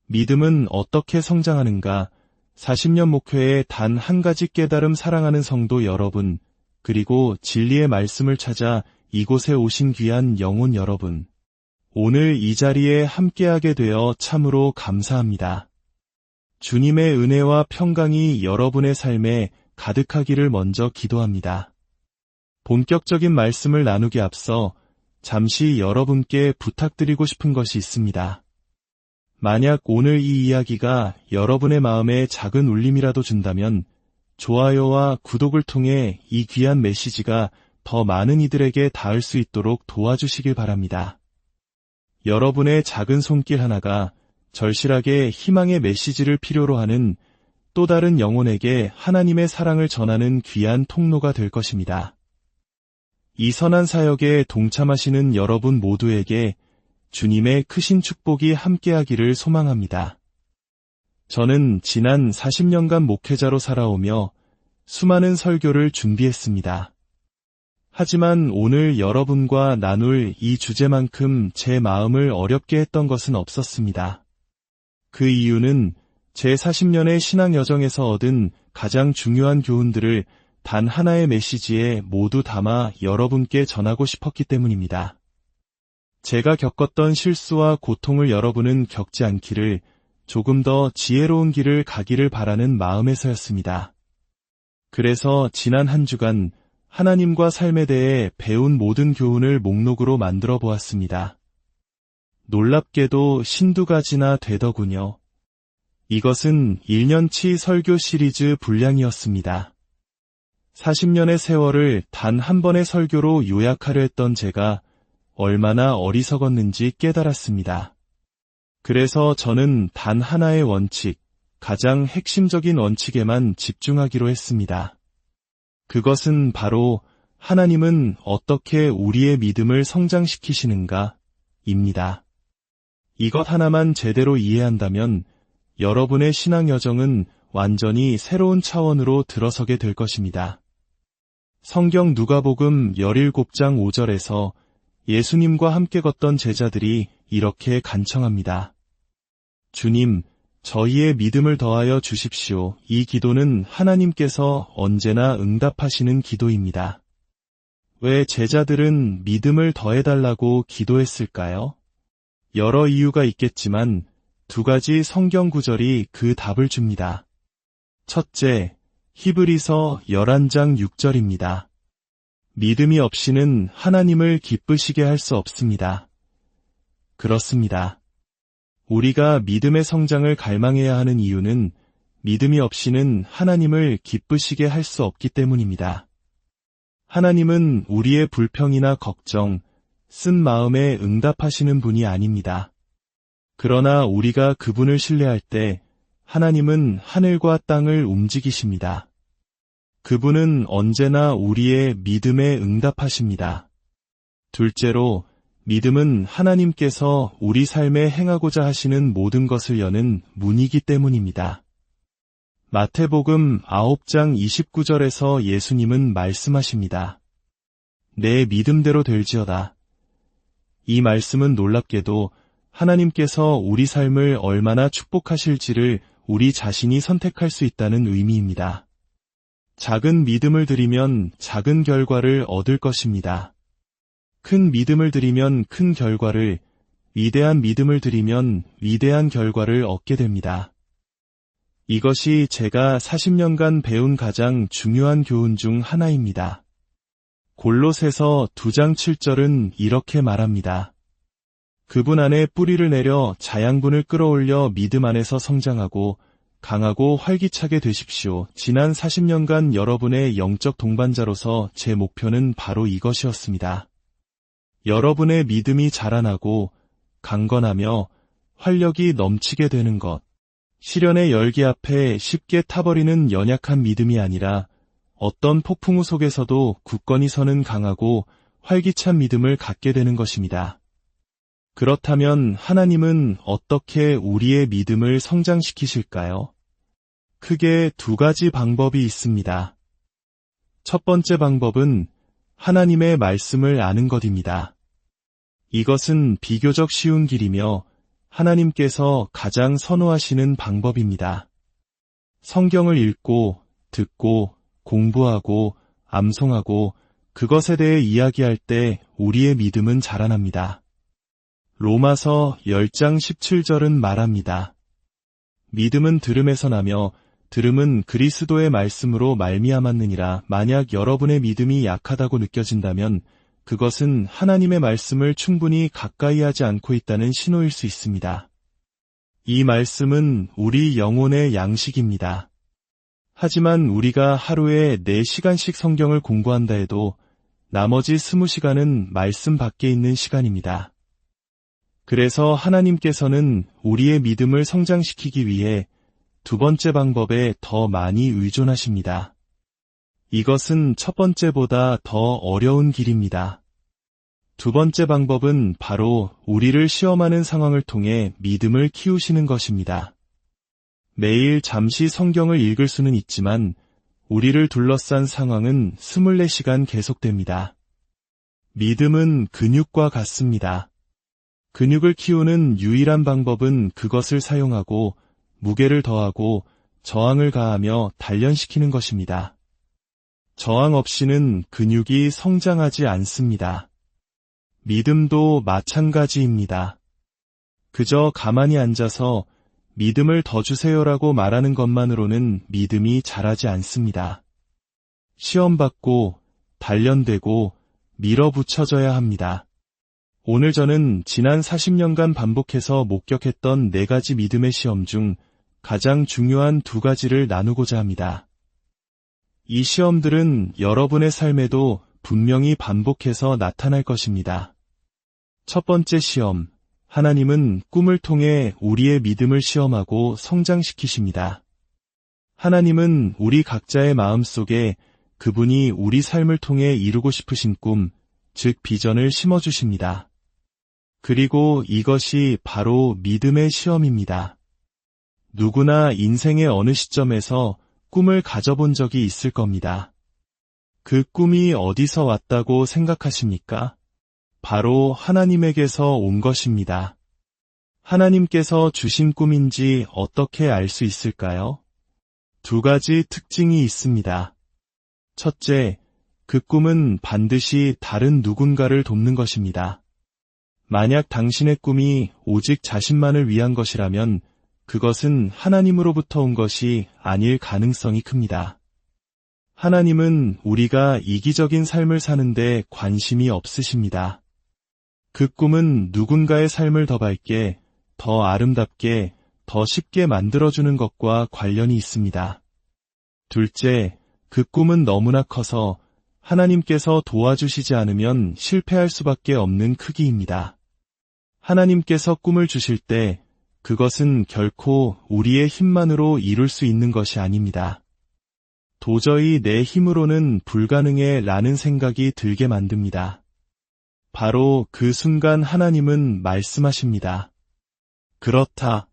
믿음은 어떻게 성장하는가? 40년 목회의 단 한 가지 깨달음 사랑하는 성도 여러분, 그리고 진리의 말씀을 찾아 이곳에 오신 귀한 영혼 여러분. 오늘 이 자리에 함께하게 되어 참으로 감사합니다. 주님의 은혜와 평강이 여러분의 삶에 가득하기를 먼저 기도합니다. 본격적인 말씀을 나누기 앞서 잠시 여러분께 부탁드리고 싶은 것이 있습니다. 만약 오늘 이 이야기가 여러분의 마음에 작은 울림이라도 준다면 좋아요와 구독을 통해 이 귀한 메시지가 더 많은 이들에게 닿을 수 있도록 도와주시길 바랍니다. 여러분의 작은 손길 하나가 절실하게 희망의 메시지를 필요로 하는 또 다른 영혼에게 하나님의 사랑을 전하는 귀한 통로가 될 것입니다. 이 선한 사역에 동참하시는 여러분 모두에게 주님의 크신 축복이 함께하기를 소망합니다. 저는 지난 40년간 목회자로 살아오며 수많은 설교를 준비했습니다. 하지만 오늘 여러분과 나눌 이 주제만큼 제 마음을 어렵게 했던 것은 없었습니다. 그 이유는 제 40년의 신앙 여정에서 얻은 가장 중요한 교훈들을 단 하나의 메시지에 모두 담아 여러분께 전하고 싶었기 때문입니다. 제가 겪었던 실수와 고통을 여러분은 겪지 않기를, 조금 더 지혜로운 길을 가기를 바라는 마음에서였습니다. 그래서 지난 한 주간 하나님과 삶에 대해 배운 모든 교훈을 목록으로 만들어 보았습니다. 놀랍게도 52가지나 되더군요. 이것은 1년치 설교 시리즈 분량이었습니다. 40년의 세월을 단 한 번의 설교로 요약하려 했던 제가 얼마나 어리석었는지 깨달았습니다. 그래서 저는 단 하나의 원칙, 가장 핵심적인 원칙에만 집중하기로 했습니다. 그것은 바로 하나님은 어떻게 우리의 믿음을 성장시키시는가 입니다. 이것 하나만 제대로 이해한다면 여러분의 신앙 여정은 완전히 새로운 차원으로 들어서게 될 것입니다. 성경 누가복음 17장 5절에서 예수님과 함께 걷던 제자들이 이렇게 간청합니다. 주님, 저희의 믿음을 더하여 주십시오. 이 기도는 하나님께서 언제나 응답하시는 기도입니다. 왜 제자들은 믿음을 더해달라고 기도했을까요? 여러 이유가 있겠지만 두 가지 성경 구절이 그 답을 줍니다. 첫째, 히브리서 11장 6절입니다. 믿음이 없이는 하나님을 기쁘시게 할 수 없습니다. 그렇습니다. 우리가 믿음의 성장을 갈망해야 하는 이유는 믿음이 없이는 하나님을 기쁘시게 할 수 없기 때문입니다. 하나님은 우리의 불평이나 걱정, 쓴 마음에 응답하시는 분이 아닙니다. 그러나 우리가 그분을 신뢰할 때 하나님은 하늘과 땅을 움직이십니다. 그분은 언제나 우리의 믿음에 응답하십니다. 둘째로, 믿음은 하나님께서 우리 삶에 행하고자 하시는 모든 것을 여는 문이기 때문입니다. 마태복음 9장 29절에서 예수님은 말씀하십니다. 내 믿음대로 될지어다. 이 말씀은 놀랍게도 하나님께서 우리 삶을 얼마나 축복하실지를 우리 자신이 선택할 수 있다는 의미입니다. 작은 믿음을 드리면 작은 결과를 얻을 것입니다. 큰 믿음을 드리면 큰 결과를, 위대한 믿음을 드리면 위대한 결과를 얻게 됩니다. 이것이 제가 40년간 배운 가장 중요한 교훈 중 하나입니다. 골로새서 2장 7절은 이렇게 말합니다. 그분 안에 뿌리를 내려 자양분을 끌어올려 믿음 안에서 성장하고 강하고 활기차게 되십시오. 지난 40년간 여러분의 영적 동반자로서 제 목표는 바로 이것이었습니다. 여러분의 믿음이 자라나고 강건하며 활력이 넘치게 되는 것. 시련의 열기 앞에 쉽게 타버리는 연약한 믿음이 아니라 어떤 폭풍우 속에서도 굳건히 서는 강하고 활기찬 믿음을 갖게 되는 것입니다. 그렇다면 하나님은 어떻게 우리의 믿음을 성장시키실까요? 크게 두 가지 방법이 있습니다. 첫 번째 방법은 하나님의 말씀을 아는 것입니다. 이것은 비교적 쉬운 길이며 하나님께서 가장 선호하시는 방법입니다. 성경을 읽고, 듣고, 공부하고, 암송하고, 그것에 대해 이야기할 때 우리의 믿음은 자라납니다. 로마서 10장 17절은 말합니다. 믿음은 들음에서 나며 들음은 그리스도의 말씀으로 말미암았느니라. 만약 여러분의 믿음이 약하다고 느껴진다면 그것은 하나님의 말씀을 충분히 가까이 하지 않고 있다는 신호일 수 있습니다. 이 말씀은 우리 영혼의 양식입니다. 하지만 우리가 하루에 4시간씩 성경을 공부한다 해도 나머지 20시간은 말씀 밖에 있는 시간입니다. 그래서 하나님께서는 우리의 믿음을 성장시키기 위해 두 번째 방법에 더 많이 의존하십니다. 이것은 첫 번째보다 더 어려운 길입니다. 두 번째 방법은 바로 우리를 시험하는 상황을 통해 믿음을 키우시는 것입니다. 매일 잠시 성경을 읽을 수는 있지만 우리를 둘러싼 상황은 24시간 계속됩니다. 믿음은 근육과 같습니다. 근육을 키우는 유일한 방법은 그것을 사용하고 무게를 더하고 저항을 가하며 단련시키는 것입니다. 저항 없이는 근육이 성장하지 않습니다. 믿음도 마찬가지입니다. 그저 가만히 앉아서 믿음을 더 주세요라고 말하는 것만으로는 믿음이 자라지 않습니다. 시험받고 단련되고 밀어붙여져야 합니다. 오늘 저는 지난 40년간 반복해서 목격했던 4가지 믿음의 시험 중 가장 중요한 2가지를 나누고자 합니다. 이 시험들은 여러분의 삶에도 분명히 반복해서 나타날 것입니다. 첫 번째 시험, 하나님은 꿈을 통해 우리의 믿음을 시험하고 성장시키십니다. 하나님은 우리 각자의 마음속에 그분이 우리 삶을 통해 이루고 싶으신 꿈, 즉 비전을 심어주십니다. 그리고 이것이 바로 믿음의 시험입니다. 누구나 인생의 어느 시점에서 꿈을 가져본 적이 있을 겁니다. 그 꿈이 어디서 왔다고 생각하십니까? 바로 하나님에게서 온 것입니다. 하나님께서 주신 꿈인지 어떻게 알 수 있을까요? 2가지 특징이 있습니다. 첫째, 그 꿈은 반드시 다른 누군가를 돕는 것입니다. 만약 당신의 꿈이 오직 자신만을 위한 것이라면 그것은 하나님으로부터 온 것이 아닐 가능성이 큽니다. 하나님은 우리가 이기적인 삶을 사는데 관심이 없으십니다. 그 꿈은 누군가의 삶을 더 밝게, 더 아름답게, 더 쉽게 만들어주는 것과 관련이 있습니다. 둘째, 그 꿈은 너무나 커서 하나님께서 도와주시지 않으면 실패할 수밖에 없는 크기입니다. 하나님께서 꿈을 주실 때 그것은 결코 우리의 힘만으로 이룰 수 있는 것이 아닙니다. 도저히 내 힘으로는 불가능해 라는 생각이 들게 만듭니다. 바로 그 순간 하나님은 말씀하십니다. 그렇다.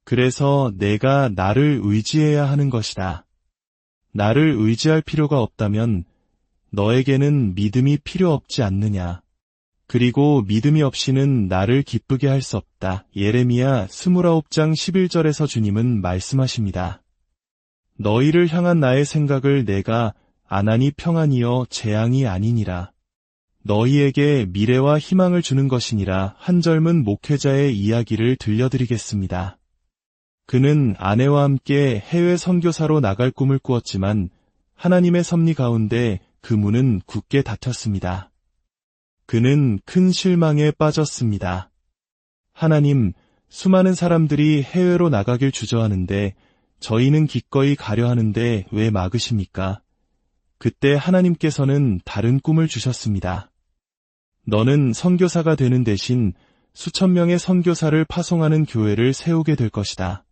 그래서 내가 나를 의지해야 하는 것이다. 나를 의지할 필요가 없다면 너에게는 믿음이 필요 없지 않느냐. 그리고 믿음이 없이는 나를 기쁘게 할 수 없다. 예레미야 29장 11절에서 주님은 말씀하십니다. 너희를 향한 나의 생각을 내가 안하니 평안이여 재앙이 아니니라. 너희에게 미래와 희망을 주는 것이니라. 한 젊은 목회자의 이야기를 들려드리겠습니다. 그는 아내와 함께 해외 선교사로 나갈 꿈을 꾸었지만 하나님의 섭리 가운데 그 문은 굳게 닫혔습니다. 그는 큰 실망에 빠졌습니다. 하나님, 수많은 사람들이 해외로 나가길 주저하는데 저희는 기꺼이 가려 하는데 왜 막으십니까? 그때 하나님께서는 다른 꿈을 주셨습니다. 너는 선교사가 되는 대신 수천 명의 선교사를 파송하는 교회를 세우게 될 것이다.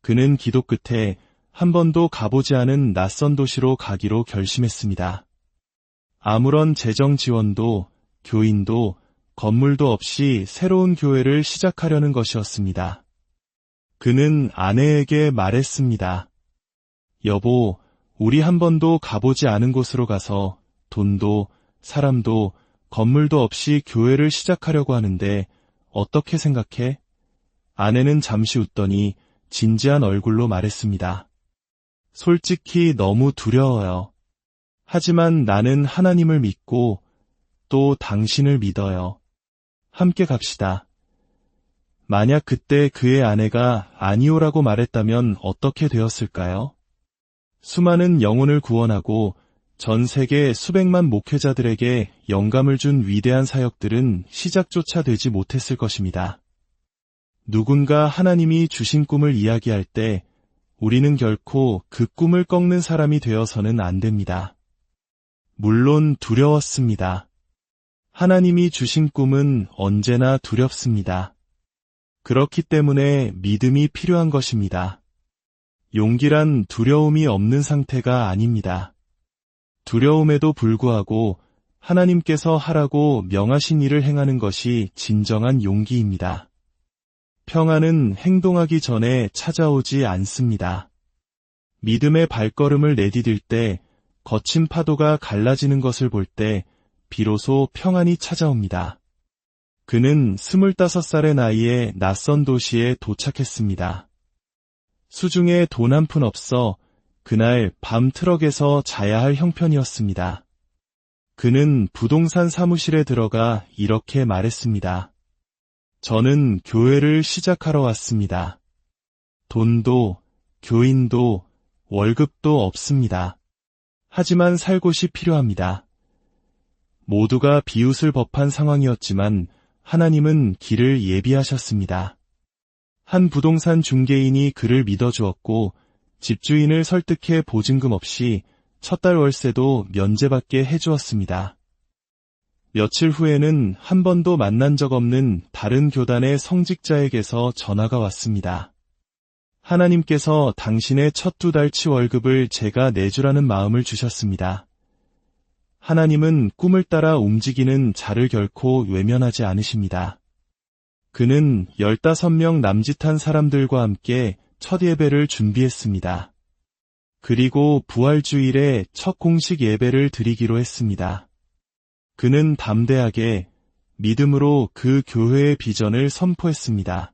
그는 기도 끝에 한 번도 가보지 않은 낯선 도시로 가기로 결심했습니다. 아무런 재정 지원도, 교인도, 건물도 없이 새로운 교회를 시작하려는 것이었습니다. 그는 아내에게 말했습니다. 여보, 우리 한 번도 가보지 않은 곳으로 가서 돈도, 사람도, 건물도 없이 교회를 시작하려고 하는데 어떻게 생각해? 아내는 잠시 웃더니 진지한 얼굴로 말했습니다. 솔직히 너무 두려워요. 하지만 나는 하나님을 믿고 또 당신을 믿어요. 함께 갑시다. 만약 그때 그의 아내가 아니오라고 말했다면 어떻게 되었을까요? 수많은 영혼을 구원하고 전 세계 수백만 목회자들에게 영감을 준 위대한 사역들은 시작조차 되지 못했을 것입니다. 누군가 하나님이 주신 꿈을 이야기할 때 우리는 결코 그 꿈을 꺾는 사람이 되어서는 안 됩니다. 물론 두려웠습니다. 하나님이 주신 꿈은 언제나 두렵습니다. 그렇기 때문에 믿음이 필요한 것입니다. 용기란 두려움이 없는 상태가 아닙니다. 두려움에도 불구하고 하나님께서 하라고 명하신 일을 행하는 것이 진정한 용기입니다. 평안은 행동하기 전에 찾아오지 않습니다. 믿음의 발걸음을 내디딜 때 거친 파도가 갈라지는 것을 볼 때 비로소 평안이 찾아옵니다. 그는 25살의 나이에 낯선 도시에 도착했습니다. 수중에 돈 한 푼 없어 그날 밤 트럭에서 자야 할 형편이었습니다. 그는 부동산 사무실에 들어가 이렇게 말했습니다. 저는 교회를 시작하러 왔습니다. 돈도, 교인도, 월급도 없습니다. 하지만 살 곳이 필요합니다. 모두가 비웃을 법한 상황이었지만 하나님은 길을 예비하셨습니다. 한 부동산 중개인이 그를 믿어주었고 집주인을 설득해 보증금 없이 첫 달 월세도 면제받게 해주었습니다. 며칠 후에는 한 번도 만난 적 없는 다른 교단의 성직자에게서 전화가 왔습니다. 하나님께서 당신의 첫 2달치 월급을 제가 내주라는 마음을 주셨습니다. 하나님은 꿈을 따라 움직이는 자를 결코 외면하지 않으십니다. 그는 15명 남짓한 사람들과 함께 첫 예배를 준비했습니다. 그리고 부활주일에 첫 공식 예배를 드리기로 했습니다. 그는 담대하게 믿음으로 그 교회의 비전을 선포했습니다.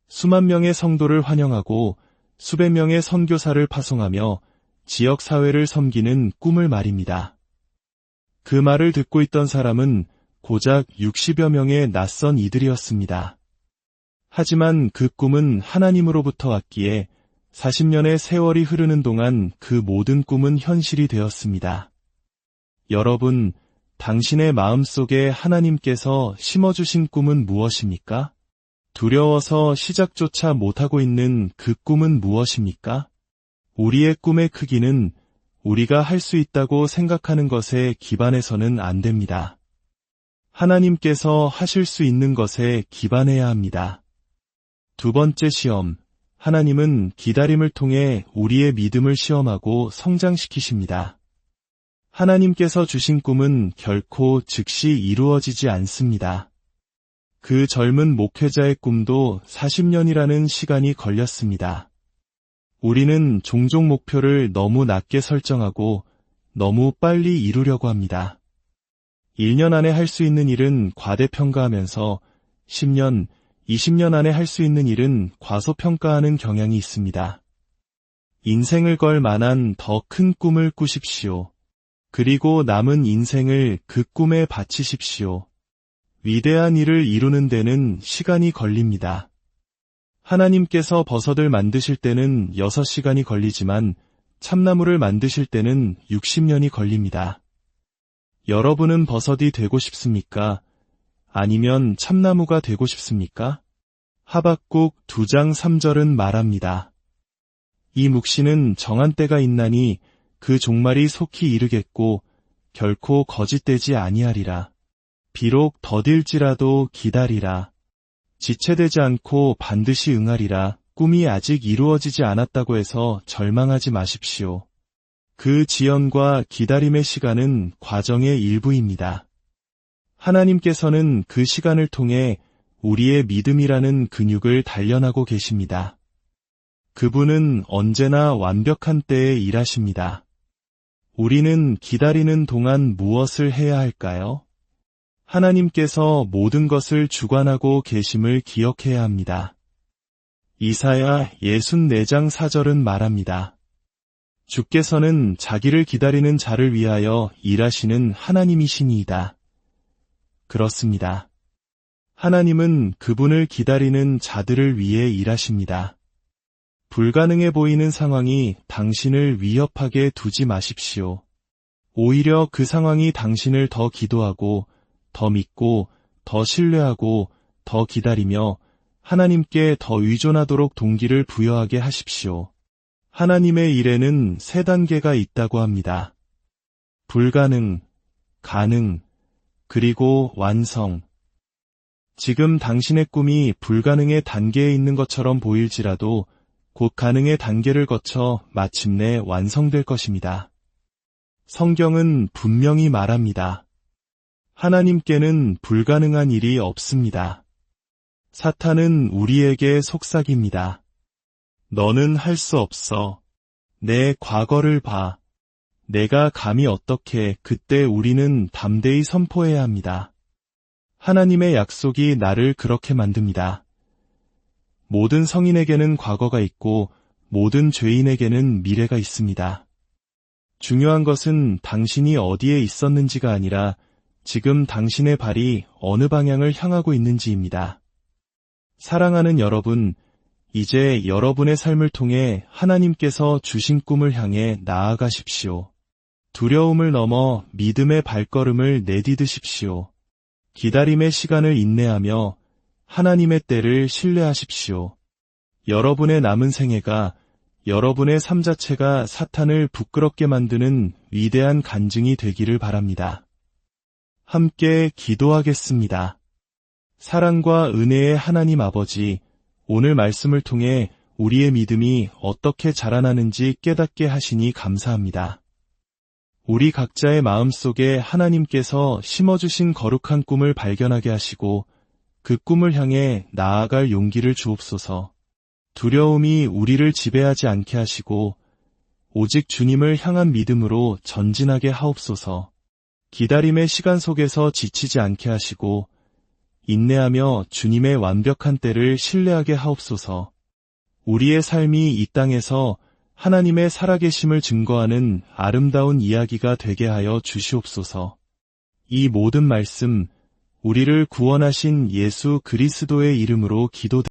수만 명의 성도를 환영하고 수백 명의 선교사를 파송하며 지역 사회를 섬기는 꿈을 말입니다. 그 말을 듣고 있던 사람은 고작 60여 명의 낯선 이들이었습니다. 하지만 그 꿈은 하나님으로부터 왔기에 40년의 세월이 흐르는 동안 그 모든 꿈은 현실이 되었습니다. 여러분, 당신의 마음속에 하나님께서 심어주신 꿈은 무엇입니까? 두려워서 시작조차 못하고 있는 그 꿈은 무엇입니까? 우리의 꿈의 크기는 우리가 할 수 있다고 생각하는 것에 기반해서는 안 됩니다. 하나님께서 하실 수 있는 것에 기반해야 합니다. 두 번째 시험, 하나님은 기다림을 통해 우리의 믿음을 시험하고 성장시키십니다. 하나님께서 주신 꿈은 결코 즉시 이루어지지 않습니다. 그 젊은 목회자의 꿈도 40년이라는 시간이 걸렸습니다. 우리는 종종 목표를 너무 낮게 설정하고 너무 빨리 이루려고 합니다. 1년 안에 할 수 있는 일은 과대평가하면서 10년, 20년 안에 할 수 있는 일은 과소평가하는 경향이 있습니다. 인생을 걸 만한 더 큰 꿈을 꾸십시오. 그리고 남은 인생을 그 꿈에 바치십시오. 위대한 일을 이루는 데는 시간이 걸립니다. 하나님께서 버섯을 만드실 때는 6시간이 걸리지만 참나무를 만드실 때는 60년이 걸립니다. 여러분은 버섯이 되고 싶습니까? 아니면 참나무가 되고 싶습니까? 하박국 2장 3절은 말합니다. 이 묵시는 정한 때가 있나니 그 종말이 속히 이르겠고 결코 거짓되지 아니하리라. 비록 더딜지라도 기다리라. 지체되지 않고 반드시 응하리라. 꿈이 아직 이루어지지 않았다고 해서 절망하지 마십시오. 그 지연과 기다림의 시간은 과정의 일부입니다. 하나님께서는 그 시간을 통해 우리의 믿음이라는 근육을 단련하고 계십니다. 그분은 언제나 완벽한 때에 일하십니다. 우리는 기다리는 동안 무엇을 해야 할까요? 하나님께서 모든 것을 주관하고 계심을 기억해야 합니다. 이사야 64장 4절은 말합니다. 주께서는 자기를 기다리는 자를 위하여 일하시는 하나님이시니이다. 그렇습니다. 하나님은 그분을 기다리는 자들을 위해 일하십니다. 불가능해 보이는 상황이 당신을 위협하게 두지 마십시오. 오히려 그 상황이 당신을 더 기도하고, 더 믿고, 더 신뢰하고, 더 기다리며 하나님께 더 의존하도록 동기를 부여하게 하십시오. 하나님의 일에는 3단계가 있다고 합니다. 불가능, 가능, 그리고 완성. 지금 당신의 꿈이 불가능의 단계에 있는 것처럼 보일지라도 곧 가능의 단계를 거쳐 마침내 완성될 것입니다. 성경은 분명히 말합니다. 하나님께는 불가능한 일이 없습니다. 사탄은 우리에게 속삭입니다. 너는 할 수 없어. 내 과거를 봐. 내가 감히 어떻게. 그때 우리는 담대히 선포해야 합니다. 하나님의 약속이 나를 그렇게 만듭니다. 모든 성인에게는 과거가 있고 모든 죄인에게는 미래가 있습니다. 중요한 것은 당신이 어디에 있었는지가 아니라 지금 당신의 발이 어느 방향을 향하고 있는지입니다. 사랑하는 여러분, 이제 여러분의 삶을 통해 하나님께서 주신 꿈을 향해 나아가십시오. 두려움을 넘어 믿음의 발걸음을 내디드십시오. 기다림의 시간을 인내하며 하나님의 때를 신뢰하십시오. 여러분의 남은 생애가 여러분의 삶 자체가 사탄을 부끄럽게 만드는 위대한 간증이 되기를 바랍니다. 함께 기도하겠습니다. 사랑과 은혜의 하나님 아버지, 오늘 말씀을 통해 우리의 믿음이 어떻게 자라나는지 깨닫게 하시니 감사합니다. 우리 각자의 마음속에 하나님께서 심어주신 거룩한 꿈을 발견하게 하시고 그 꿈을 향해 나아갈 용기를 주옵소서. 두려움이 우리를 지배하지 않게 하시고 오직 주님을 향한 믿음으로 전진하게 하옵소서. 기다림의 시간 속에서 지치지 않게 하시고 인내하며 주님의 완벽한 때를 신뢰하게 하옵소서. 우리의 삶이 이 땅에서 하나님의 살아계심을 증거하는 아름다운 이야기가 되게 하여 주시옵소서. 이 모든 말씀, 우리를 구원하신 예수 그리스도의 이름으로 기도드립니다.